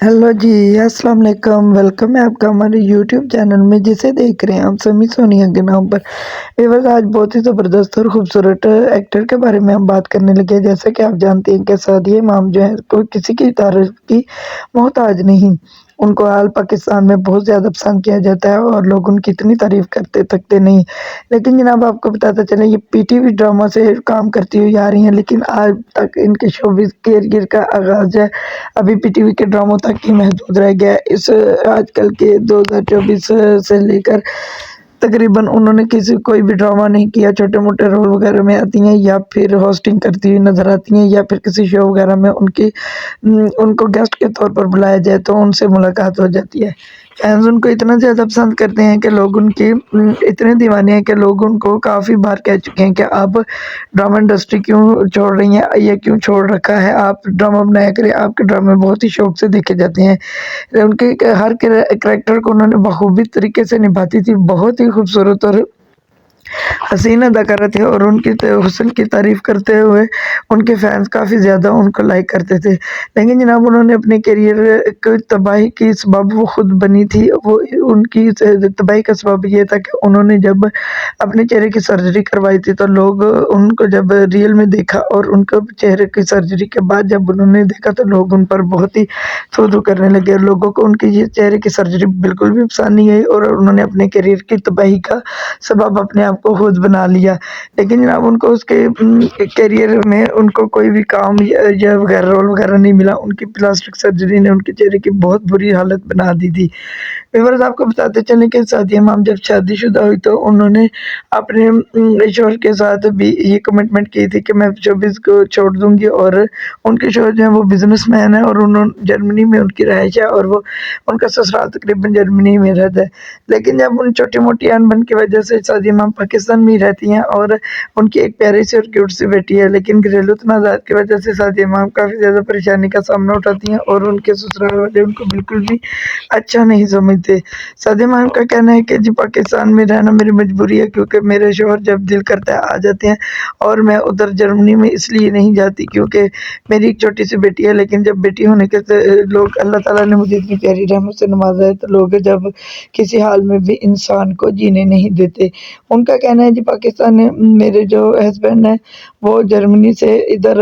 Hello जी, अस्सलाम वालेकुम। Welcome है आपका हमारे यूट्यूब चैनल में, जिसे देख रहे हैं आप समी सोनिया के नाम पर। व्यूअर्स, आज बहुत ही ज़बरदस्त और खूबसूरत एक्टर के बारे में हम बात करने लगे हैं। जैसा कि आप जानते हैं कि सादिया इमाम जो है, कोई किसी की तारीफ की मोहताज नहीं। उनको आल पाकिस्तान में बहुत ज़्यादा पसंद किया जाता है और लोग उनकी इतनी तारीफ करते थकते नहीं। लेकिन जनाब, आपको बताता चले, ये पीटीवी ड्रामा से काम करती हुई आ रही हैं, लेकिन आज तक इनके शोबिज़ कैरियर का आगाज़ जो है अभी पीटीवी के ड्रामों तक ही महदूद रह गया है। इस आजकल के 2024 से लेकर तकरीबन उन्होंने किसी कोई भी ड्रामा नहीं किया। छोटे-मोटे रोल वगैरह में आती हैं या फिर होस्टिंग करती हुई नज़र आती हैं, या फिर किसी शो वगैरह में उनको गेस्ट के तौर पर बुलाया जाए तो उनसे मुलाकात हो जाती है। फैन्स उनको इतना ज़्यादा पसंद करते हैं कि लोग उनके इतने दीवाने हैं कि लोग उनको काफ़ी बार कह चुके हैं कि आप ड्रामा इंडस्ट्री क्यों छोड़ रही हैं, या क्यों छोड़ रखा है, आप ड्रामा बनाया करें, आपके ड्रामे बहुत ही शौक से देखे जाते हैं। उनके हर कैरेक्टर को उन्होंने बखूबी तरीके से निभाती थी। बहुत ही खूबसूरत और हसीन अदाकारा थे, और उनकी हुस्न की तारीफ़ करते हुए उनके फैन्स काफ़ी ज़्यादा उनको लाइक करते थे। लेकिन जनाब, उन्होंने अपने करियर की तबाही की सबब वो खुद बनी थी। वो उनकी तबाही का सबब ये था कि उन्होंने जब अपने चेहरे की सर्जरी करवाई थी, तो लोग उनको जब रियल में देखा और उनको चेहरे की सर्जरी के बाद जब उन्होंने देखा, तो लोग उन पर बहुत ही थू-थू करने लगे। लोगों को उनकी ये चेहरे की सर्जरी बिल्कुल भी पसंद नहीं आई, और उन्होंने अपने करियर की तबाही का सबब अपने आप को खुद बना लिया। लेकिन जनाब, उनको उसके करियर में उनको कोई भी काम या वगैरह रोल वगैरह नहीं मिला। उनकी प्लास्टिक सर्जरी ने उनके चेहरे की बहुत बुरी हालत बना दी थी। व्यूअर्स, आपको बताते चलें कि सादिया इमाम जब शादीशुदा हुई, तो उन्होंने अपने शौहर के साथ भी ये कमिटमेंट की थी कि मैं शोबिज़ को छोड़ दूँगी। और उनके शौहर जो हैं वो बिज़नेसमैन हैं, और जर्मनी में उनकी रहाइश है, और वो उनका ससुराल तकरीबन जर्मनी में रहता है। लेकिन जब उन छोटी-मोटी अनबन की वजह से सादिया इमाम पाकिस्तान में ही रहती हैं, और उनकी एक प्यारी सी और क्यूट सी बेटी है। लेकिन घरेलू तनाज़ात की वजह से सादिया इमाम काफ़ी ज़्यादा परेशानी का सामना उठाती हैं, और उनके ससुराल वाले उनको बिल्कुल भी अच्छा नहीं समझते। सादिया इमाम का कहना है कि जी, पाकिस्तान में रहना मेरी मजबूरी है, क्योंकि मेरे शौहर जब दिल करता है आ जाते हैं, और मैं उधर जर्मनी में इसलिए नहीं जाती क्योंकि मेरी एक छोटी सी बेटी है। लेकिन जब बेटी होने के लोग, अल्लाह ताला ने मुझे इतनी प्यारी रहमत से नवाजा है, तो लोग जब किसी हाल में भी इंसान को जीने नहीं देते। उनका कहना है जी, पाकिस्तान में मेरे जो हस्बैंड हैं वो जर्मनी से इधर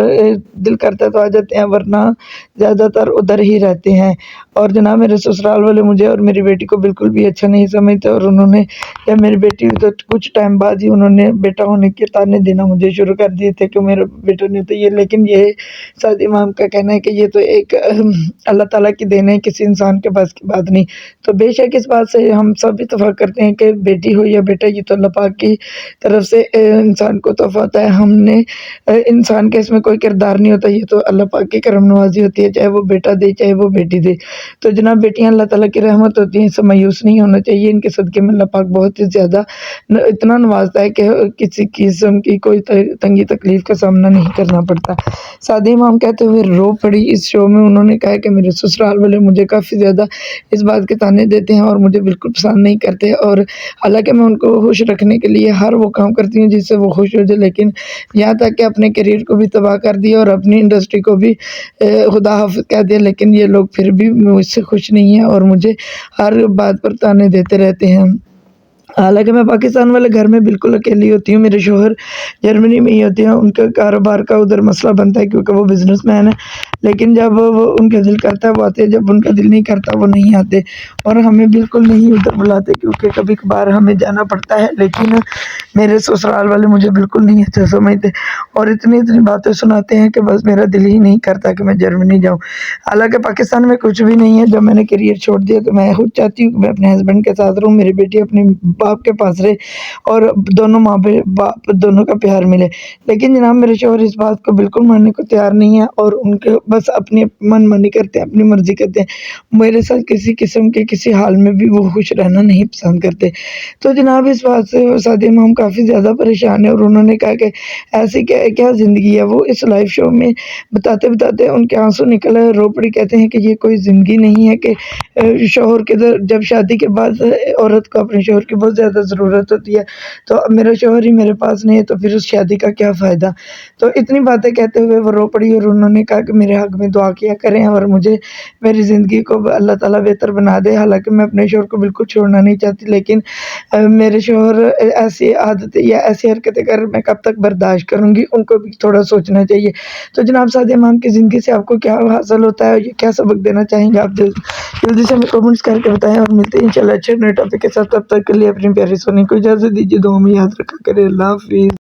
दिल करता है तो आ जाते हैं, वरना ज़्यादातर उधर ही रहते हैं। और जनाब, मेरे ससुराल वाले मुझे और मेरी बेटी को बिल्कुल भी अच्छा नहीं समझते, और उन्होंने जब मेरी बेटी हुई तो कुछ टाइम बाद ही उन्होंने बेटा होने के ताने देना मुझे शुरू कर दिए थे कि मेरा बेटा नहीं। तो ये, लेकिन ये सादिया इमाम का कहना है कि ये तो एक अल्लाह ताला की देन है, किसी इंसान के बस की बात नहीं। तो बेशक इस बात से हम सब इत्तेफ़ाक करते हैं कि बेटी हो या बेटा, ये तो अल्लाह पाक की तरफ से इंसान को तोहफ़ा होता है। हमने इंसान का इसमें कोई किरदार नहीं होता, ये तो अल्लाह पाक की करम नवाज़ी होती है, चाहे वो बेटा दे, चाहे वो बेटी दे। तो जनाब, बेटियाँ अल्लाह ताला की रहमत होती हैं, इससे मायूस नहीं होना चाहिए। इनके सदक़े में अल्लाह पाक बहुत ही ज़्यादा इतना नवाज़ता है कि किसी किस्म की कोई तंगी तकलीफ़ का सामना नहीं करना पड़ता। सादिया इमाम कहते हुए रो पड़ी इस शो में। उन्होंने कहा कि मेरे ससुराल वाले मुझे काफ़ी ज़्यादा इस बात के ताने देते हैं, और मुझे बिल्कुल पसंद नहीं करते, और हालाँकि मैं उनको खुश रखने के लिए हर वो काम करती हूँ जिससे वो खुश हो जाए, लेकिन यहाँ तक कि अपने करियर को भी तबाह कर दिया और अपनी इंडस्ट्री को भी खुदा हाफ़िज़ कह दिया। लेकिन ये लोग फिर भी मुझसे खुश नहीं हैं, और मुझे हर बात पर ताने देते रहते हैं। हालाँकि मैं पाकिस्तान वाले घर में बिल्कुल अकेली होती हूँ, मेरे शौहर जर्मनी में ही होते हैं, उनका कारोबार का उधर मसला बनता है क्योंकि वो बिज़नेसमैन हैं। लेकिन जब वो उनका दिल करता है वो आते हैं, जब उनका दिल नहीं करता वो नहीं आते, और हमें बिल्कुल नहीं उधर बुलाते क्योंकि कभी-कभार हमें जाना पड़ता है। लेकिन मेरे ससुराल वाले मुझे बिल्कुल नहीं अच्छा समझते, और इतनी-इतनी बातें सुनाते हैं कि बस मेरा दिल ही नहीं करता कि मैं जर्मनी जाऊँ। हालाँकि पाकिस्तान में कुछ भी नहीं है, जब मैंने करियर छोड़ दिया तो मैं खुद चाहती हूँ कि मैं अपने हस्बैंड के साथ रहूँ, मेरी बेटी अपने बाप के पास रहे, और दोनों माँ बाप दोनों का प्यार मिले। लेकिन जनाब, मेरे शौहर इस बात को बिल्कुल मानने को तैयार नहीं है, और उनके बस अपनी मनमानी करते हैं, अपनी मर्ज़ी करते हैं। मेरे साथ किसी किस्म के किसी हाल में भी वो खुश रहना नहीं पसंद करते। तो जनाब, इस बात से सादिया इमाम काफ़ी ज़्यादा परेशान है, और उन्होंने कहा कि ऐसी क्या क्या ज़िंदगी है। वो इस लाइव शो में बताते-बताते उनके आँसू निकल आए, रो पड़ी। कहते हैं कि ये कोई ज़िंदगी नहीं है कि शौहर के जब शादी के बाद औरत को अपने शौहर की बहुत ज़्यादा ज़रूरत होती है, तो अब मेरा शौहर ही मेरे पास नहीं है, तो फिर उस शादी का क्या फ़ायदा। तो इतनी बातें कहते हुए वो रो पड़ी, और उन्होंने कहा कि मेरे حق میں دعا کیا کریں اور مجھے میری زندگی کو اللہ تعالیٰ بہتر بنا دے۔ حالانکہ میں اپنے شوہر کو بالکل چھوڑنا نہیں چاہتی، لیکن میرے شوہر ایسی عادتیں یا ایسی حرکتیں کر میں کب تک برداشت کروں گی، ان کو بھی تھوڑا سوچنا چاہیے۔ تو جناب سعد امام کی زندگی سے آپ کو کیا حاصل ہوتا ہے، یہ کیا سبق دینا چاہیں گے آپ؟ جلدی سے ہمیں کمنٹس کر کے بتائیں، اور ملتے ہیں انشاءاللہ اچھے نئے ٹاپک کے ساتھ۔ تب تک کے لیے اپنی پیاری سونی کو اجازت دیجیے، دعاؤں میں یاد رکھا کرے۔ اللہ حافظ۔